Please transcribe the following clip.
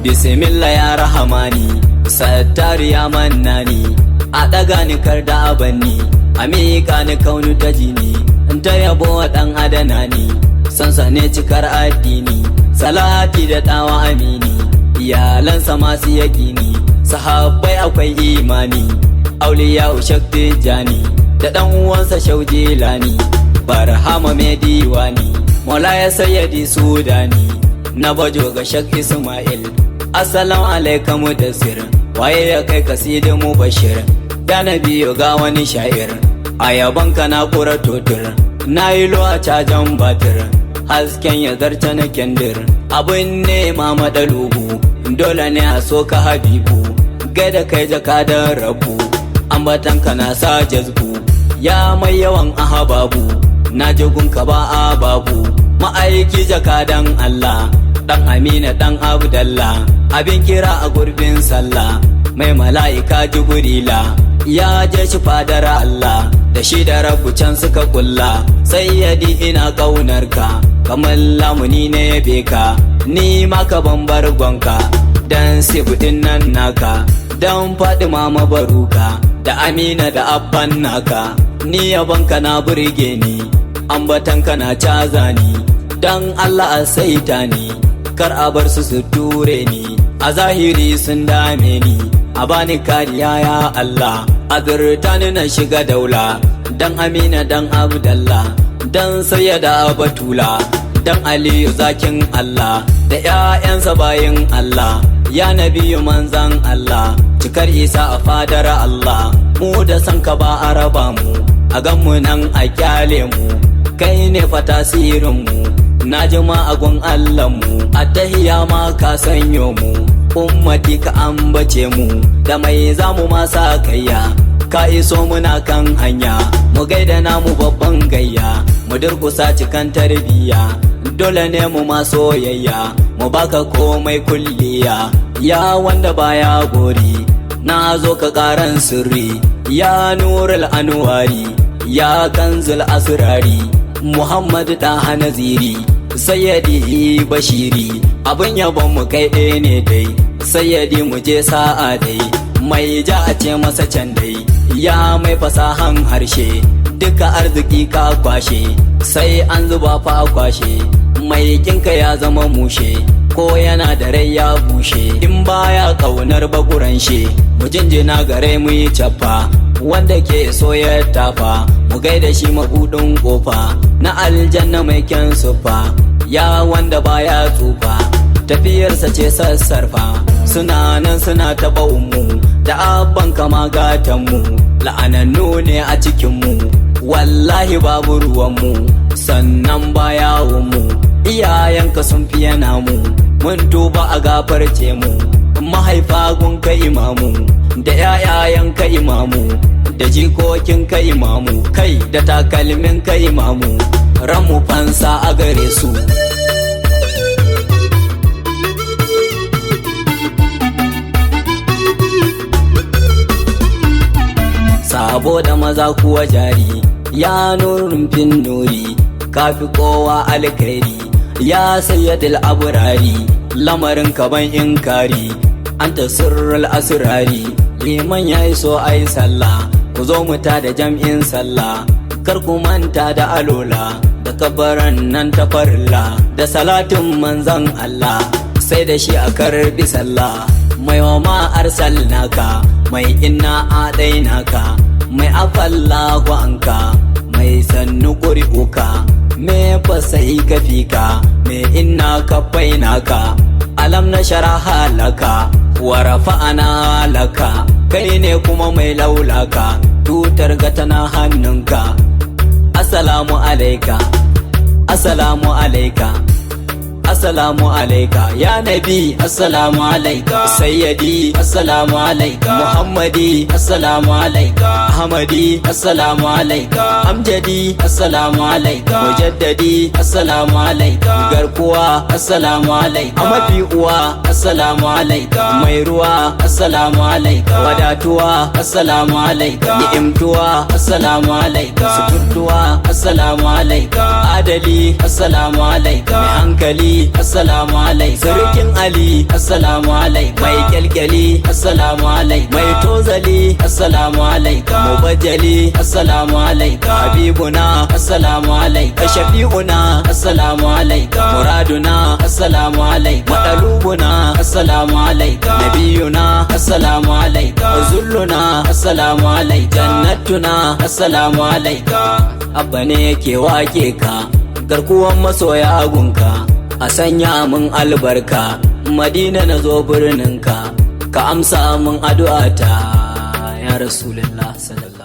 bismillah ya rahamani, sattar ya mannani, a ɗaga ni kar da abanni, a miƙa ni kaunu ta jini, ta yabo wa ɗan adana ni, sansa ne cikar addini, salati da ɗawa amini, iyalansa masu yaƙini, sahabbai akwai imani, auliya shakti jani, da ɗan uwansa shaujilani, barhama mai diwani, mola ya sayyadi sudani, na bajo ga shak ismail, assalamu alaikum mudassir, waye ya kai kasidin mubashir, ya nabi ga wani sha'ir, a yabanka na kura totur, na yi lo a cajan batir, hasken ya zarta na kendir, abin nema madalubu, dole ne a so ka habibu, gaida kai jakadan rabu, ambatanka na sa jazbu, ya mai yawan ahababu, na jigunka ba a babu, ma'aiki jakadan Allah, dan Amina dan Abdallah, abin kira a gurbin sallah, mai mala'ika Jibrila, ya je shi fadar Allah, da shi da rabu can suka kulla, sayyadi ina ƙaunarka, kamar lamuni ne beka, ni maka bambar gwanka, dan sibudin nan naka, dan Fadima mabaruka, da Amina da abban naka, ni yabanka na burge ni, ambatanka na caza ni, dan Allah a saita ni, kar a bar su ture ni, a zahiri sun dame ni, a bani kariya ya Allah, azurta ni na shiga daula, dan Amina dan Abdallah, dan sayyada Batula, dan Aliyu zakin Allah, da 'ya'yansa bayin Allah, ya nabiyu manzan Allah, cikar Isa a fadar Allah, mu da san ka ba a raba mu, a gan mu nan a kyale mu, kai ne fa tasirin mu, na jima agun Allah mu, a tahiya ma ka sanyo mu, ummati ka ambace mu, da mai zamu masa kayya, ka iso muna kan hanya, mu gaida namu babban gayya, mu durkusa cikan tarbiyya, dole ne mu ma soyayya, mu baka komai kulliya, ya wanda baya gori, na zo ka karan sirri, ya nurul anwari, ya kanzul asrari, Muhammad da Naziri, sayyadi bashiri, abin yabon mu kai ɗaya ne dai, sayyadi mu je sa'a dai, mai ja a ce masa can dai, ya mai fasahan harshe, duka arziki ka kwashe, sai an zuba fa kwashe, mai kinka ya zama mushe, ko yana da rai ya bushe, in baya kaunar bakuran she, mu jinjina gare mu yi cappa, wanda ke so ya tafa, mu gaida shi mabudin kofa, na aljanna mai kyan sufa, ya wanda baya tsufa, tafiyarsa ce sassarfa, suna nan suna taɓa mu, da abban kama gatanmu, la'anannu ne a cikinmu, wallahi babu ruwanmu, sannan baya mu, iyayenka sun fiye namu, mun tuba a gafarce mu, mahaifa gun ka imamu, da 'ya'yayen ka imamu, da jikokin ka imamu, kai da takalmin ka imamu, ramu fansa a gare su. Sabo da maza kuwa jari, ya nurin fin nuri, kafi kowa alkhairi, ya sayyadil aburari, lamarin kaban inkari, anta sirrul asrari, liman ya iso ai sallah, ku zo mu ta da jam'in sallah, kar ku manta da alola, da kabaran nan ta farilla, da salatin manzan Allah, sai da shi a karbi sallah, mai wa ma arsalnaka, mai inna adainaka, mai afalla gwanka, mai sannu ƙuri'uka, me fasai kafika, me inna kafainaka, alam na sharaha laka, wa rafa'ana laka, kai ne kuma mai laulaka, tutar ga tana hannunka, assalamu alaika, assalamu alaika, assalamu alaika, ya nabi, assalamu alaika, sayyidi, assalamu alaika, muhammadi, assalamu alaika, ahmadi, assalamu alaika, amjadi, assalamu alaika, mujaddadi, assalamu alaika, garkuwa, assalamu alaika, amafi uwa, assalamu alaika, mai ruwa, assalamu alaika, wadatuwa, assalamu alaika, ni'imtuwa, assalamu alaika, suturtuwa, assalamu alaika, adali, assalamu alaika, mai hankali, assalamu alaikum. Sarkin Ali, assalamu alaikum. Mai kyalkyali, assalamu alaikum. Mai tozali, assalamu alaikum. Mubajjali, assalamu alaikum. Habibuna, assalamu alaikum. Shafi'una, assalamu alaikum. Muraduna, assalamu alaikum. Madalubuna, assalamu alaikum. Nabiyuna, assalamu alaikum. Zulluna, assalamu alaikum. Jannatuna, assalamu alaikum. Abba ne yake wake ka, garkuwan masoya gunka, a sanya mun albarka, Madina na zo birninka, ka amsa mun addu'ata ya Rasulullah sallallahu